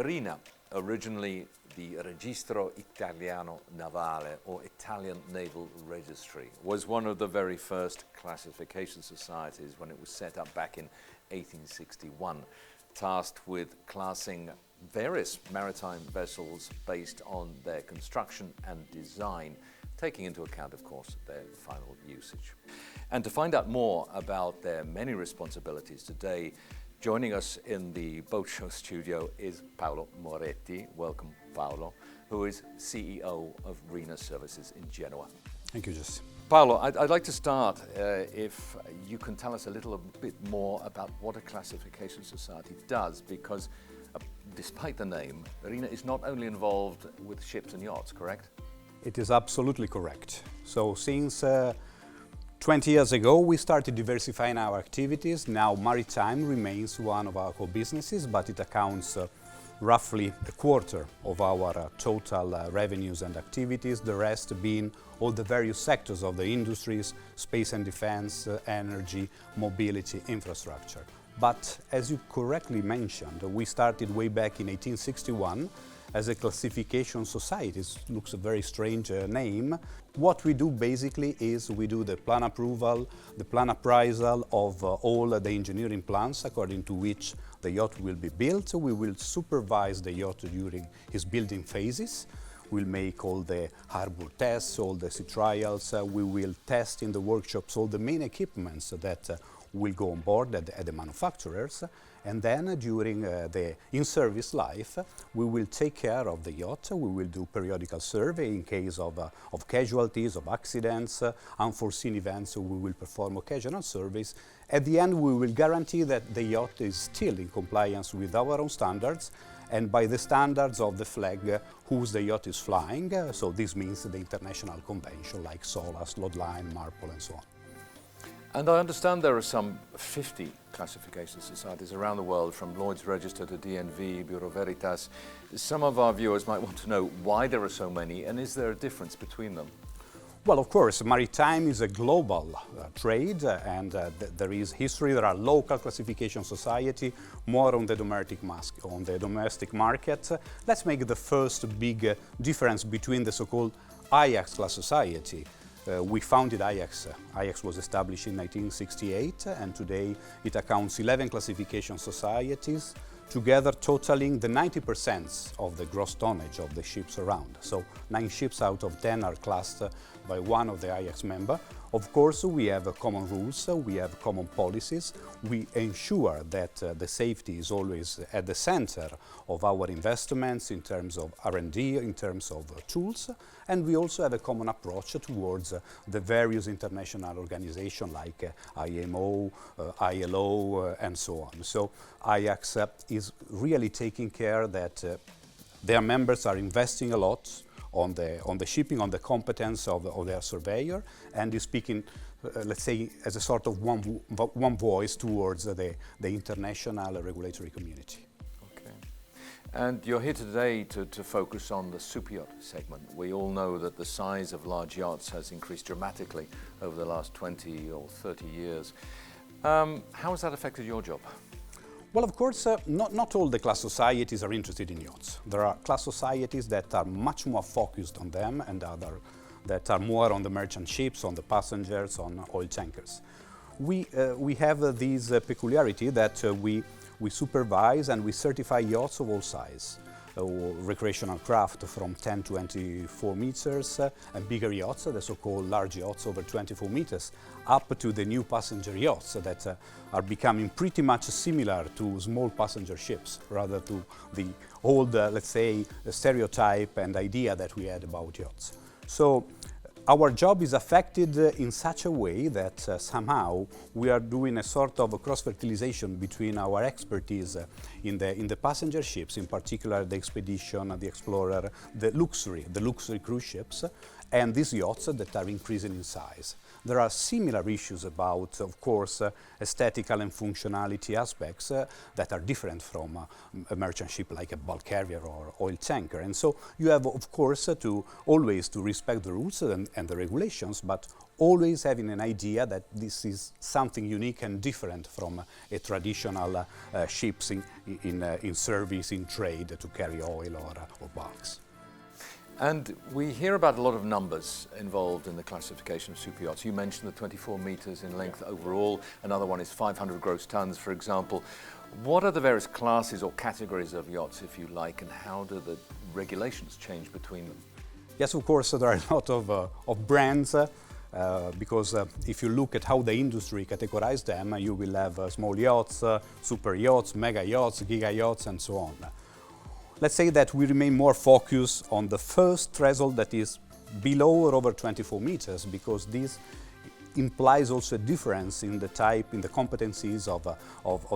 Rina, originally the Registro Italiano Navale, or Italian Naval Registry, was one of the very first classification societies when it was set up back in 1861, tasked with classing various maritime vessels based on their construction and design, taking into account, of course, their final usage. And to find out more about their many responsibilities today, joining us in the Boat Show studio is PAOLO Moretti. Welcome, PAOLO, who is CEO of Rina Services in Genoa. Thank you, Justin. PAOLO, I'd like to start if you can tell us a little bit more about what a classification society does, because despite the name, Rina is not only involved with ships and yachts, correct? It is absolutely correct. So since 20 years ago, we started diversifying our activities. Now maritime remains one of our core businesses, but it accounts roughly a quarter of our total revenues and activities, the rest being all the various sectors of the industries, space and defense, energy, mobility, infrastructure. But as you correctly mentioned, we started way back in 1861 as a classification society. It looks a very strange name. What we do basically is we do the plan approval, the plan appraisal of all the engineering plans according to which the yacht will be built. We will supervise the yacht during its building phases. We'll make all the harbor tests, all the sea trials. We will test in the workshops all the main equipments that will go on board at the manufacturers. And then during the in-service life, we will take care of the yacht. We will do periodical survey in case of casualties, of accidents, unforeseen events. We will perform occasional surveys. At the end, we will guarantee that the yacht is still in compliance with our own standards and by the standards of the flag whose the yacht is flying. So this means the international convention like SOLAS, Lodline, MARPOL, and so on. And I understand there are some 50 classification societies around the world, from Lloyd's Register to DNV, Bureau Veritas. Some of our viewers might want to know why there are so many, and is there a difference between them? Well, of course, maritime is a global trade, and there is history. There are local classification society, more on the domestic market. Let's make the first big difference between the so-called Ajax class society. We founded Ajax. Ajax was established in 1968, and today it accounts 11 classification societies, together totaling the 90% of the gross tonnage of the ships around. So 9 ships out of 10 are classed by one of the Ajax members. Of course, we have common rules, we have common policies. We ensure that the safety is always at the center of our investments in terms of R&D, in terms of tools. And we also have a common approach towards the various international organizations like IMO, ILO, and so on. So Ajax is really taking care that their members are investing a lot on the shipping, on the competence of their surveyor, and is speaking, let's say, as a sort of one voice towards the international regulatory community. Okay. And you're here today to focus on the super yacht segment. We all know that the size of large yachts has increased dramatically over the last 20 or 30 years. How has that affected your job? Well, of course, not all the class societies are interested in yachts. There are class societies that are much more focused on them, and other that are more on the merchant ships, on the passengers, on oil tankers. We have this peculiarity that we supervise and we certify yachts of all size. Recreational craft from 10 to 24 meters, and bigger yachts, the so-called large yachts over 24 meters, up to the new passenger yachts that are becoming pretty much similar to small passenger ships, rather to the old, let's say, stereotype and idea that we had about yachts. So our job is affected in such a way that somehow we are doing a sort of a cross-fertilization between our expertise in the passenger ships, in particular the Expedition, the Explorer, the luxury cruise ships, and these yachts that are increasing in size. there are similar issues about, of course, aesthetical and functionality aspects that are different from a merchant ship like a bulk carrier or oil tanker. And so you have, of course, to always to respect the rules and the regulations, but always having an idea that this is something unique and different from a traditional ships in service, in trade to carry oil or bulks. And we hear about a lot of numbers involved in the classification of super yachts. You mentioned the 24 meters in length overall. Another one is 500 gross tons, for example. What are the various classes or categories of yachts, if you like, and how do the regulations change between them? Yes, of course, there are a lot of brands. Because if you look at how the industry categorizes them, you will have small yachts, super yachts, mega yachts, giga yachts, and so on. Let's say that we remain more focused on the first threshold that is below or over 24 meters, because this implies also a difference in the type, in the competencies of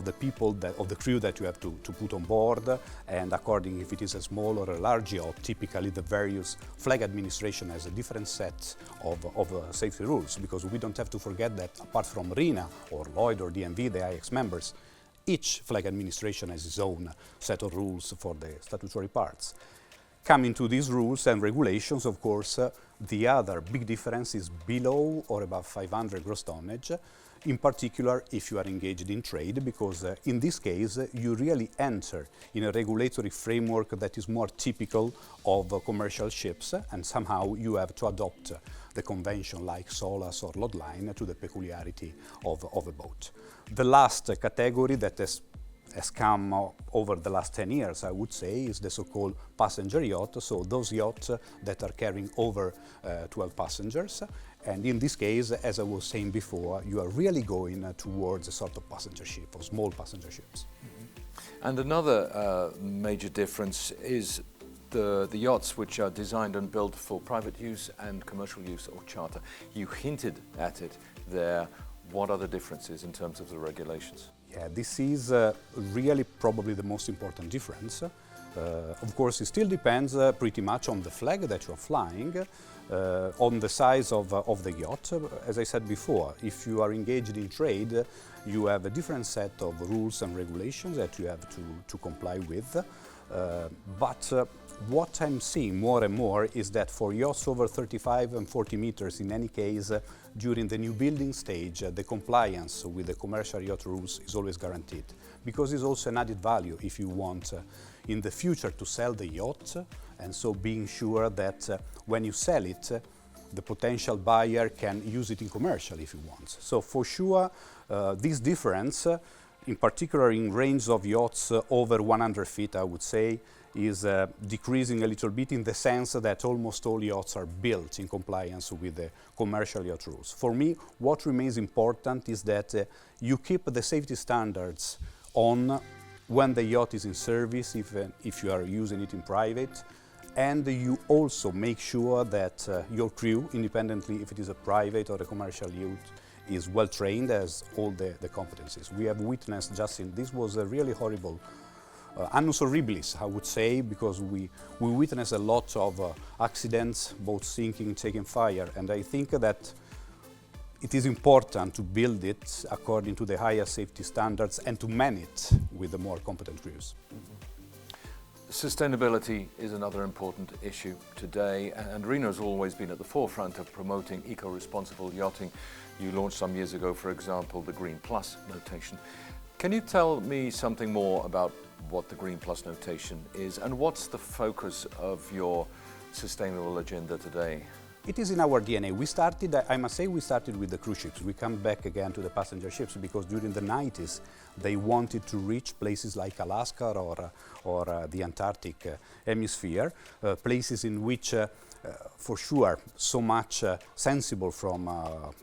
the people, of the crew that you have to put on board, and according if it is a small or a large yacht, typically the various flag administration has a different set of safety rules, because we don't have to forget that apart from Rina or Lloyd or DNV, the IX members, each flag administration has its own set of rules for the statutory parts. Coming to these rules and regulations, of course, the other big difference is below or above 500 gross tonnage, in particular if you are engaged in trade, because in this case you really enter in a regulatory framework that is more typical of commercial ships, and somehow you have to adopt the convention like SOLAS or load line to the peculiarity of a boat. The last category that has come over the last 10 years, I would say, is the so-called passenger yacht, so those yachts that are carrying over 12 passengers. And in this case, as I was saying before, you are really going towards a sort of passenger ship or small passenger ships. Mm-hmm. And another major difference is the yachts which are designed and built for private use and commercial use or charter. You hinted at it there. What are the differences in terms of the regulations? Yeah, this is really probably the most important difference. Of course, it still depends pretty much on the flag that you're flying, on the size of the yacht. As I said before, if you are engaged in trade, you have a different set of rules and regulations that you have to comply with. But what I'm seeing more and more is that for yachts over 35 and 40 meters, in any case, during the new building stage, the compliance with the commercial yacht rules is always guaranteed, because it's also an added value if you want in the future to sell the yacht, and so being sure that when you sell it, the potential buyer can use it in commercial if he wants. So for sure, this difference, in particular in range of yachts over 100 feet, I would say, is decreasing a little bit, in the sense that almost all yachts are built in compliance with the commercial yacht rules. For me, what remains important is that you keep the safety standards on when the yacht is in service, if you are using it in private, and you also make sure that your crew, independently if it is a private or a commercial yacht, is well trained, as all the competencies. We have witnessed, Justin, this was a really horrible annus horribilis, I would say, because we witnessed a lot of accidents, boats sinking, taking fire, and I think that it is important to build it according to the higher safety standards and to man it with the more competent crews. Mm-hmm. Sustainability is another important issue today, and Rina has always been at the forefront of promoting eco-responsible yachting. You launched some years ago, for example, the Green Plus notation. Can you tell me something more about what the Green Plus notation is, and what's the focus of your sustainable agenda today? It is in our DNA. We started, I must say, we started with the cruise ships. We come back again to the passenger ships because during the 90s they wanted to reach places like Alaska or the Antarctic hemisphere, places in which for sure so much sensible from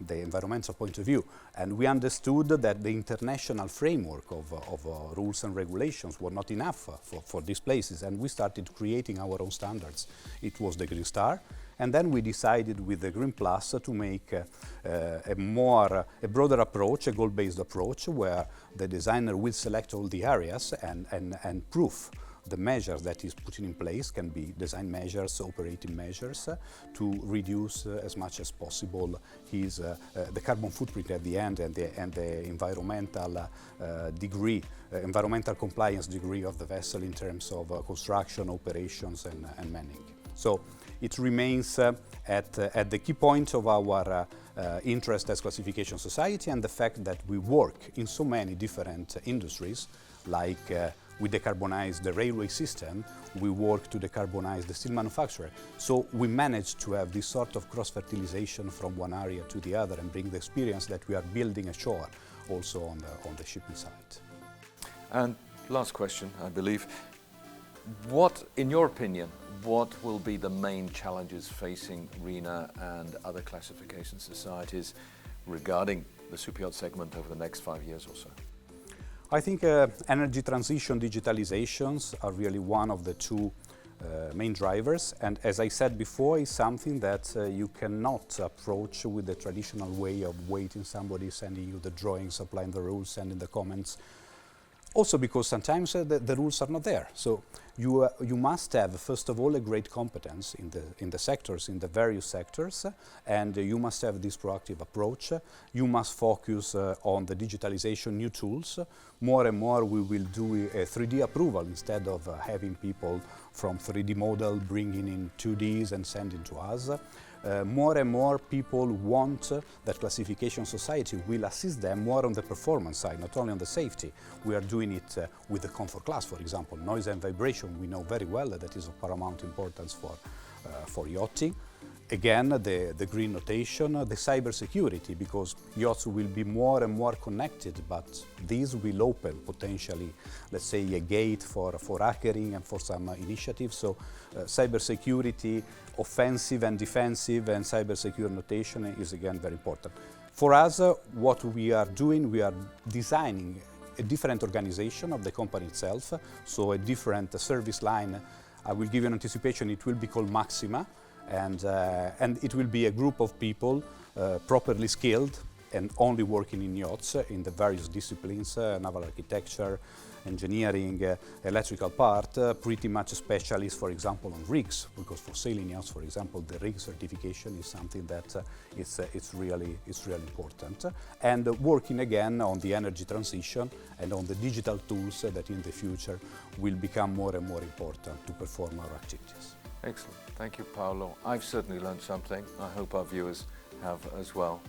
the environmental point of view. And we understood that the international framework of rules and regulations were not enough for these places, and we started creating our own standards. It was the Green Star. And then we decided with the Green Plus to make a broader approach, a goal-based approach, where the designer will select all the areas and proof the measures that he's putting in place can be design measures, operating measures, to reduce as much as possible his, the carbon footprint at the end and the environmental degree, environmental compliance degree of the vessel in terms of construction, operations and manning. So it remains at the key point of our interest as classification society, and the fact that we work in so many different industries, like we decarbonize the railway system, we work to decarbonize the steel manufacturer. So we manage to have this sort of cross-fertilization from one area to the other and bring the experience that we are building ashore also on the shipping side. And last question, I believe. What, in your opinion, what will be the main challenges facing Rina and other classification societies regarding the superyacht segment over the next 5 years or so? I think energy transition, digitalizations are really one of the two main drivers, and as I said before, is something that you cannot approach with the traditional way of waiting somebody sending you the drawings, applying the rules, sending the comments. Also because sometimes the rules are not there. So you must have, first of all, a great competence in the sectors, in the various sectors, and you must have this proactive approach. You must focus on the digitalization, new tools. More and more we will do a 3D approval instead of having people from 3D model bringing in 2Ds and sending to us. More and more people want that classification society will assist them more on the performance side, not only on the safety. We are doing it with the comfort class, for example. Noise and vibration, we know very well that is of paramount importance for yachting. Again, the green notation, the cyber security, because yachts will be more and more connected, but these will open potentially, let's say, a gate for hackering and for some initiatives. So cyber security, offensive and defensive and cyber secure notation is again very important. For us, what we are doing, we are designing a different organization of the company itself, so a different service line. I will give you an anticipation, it will be called Maxima. And it will be a group of people properly skilled and only working in yachts in the various disciplines, naval architecture, engineering, electrical part, pretty much specialists, for example, on rigs, because for sailing yachts, for example, the rig certification is something that it's really important. And working again on the energy transition and on the digital tools that in the future will become more and more important to perform our activities. Excellent. Thank you, Paolo. I've certainly learned something. I hope our viewers have as well.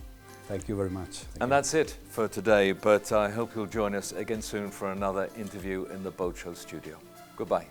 Thank you very much. And that's it for today, but I hope you'll join us again soon for another interview in the Boat Show studio. Goodbye.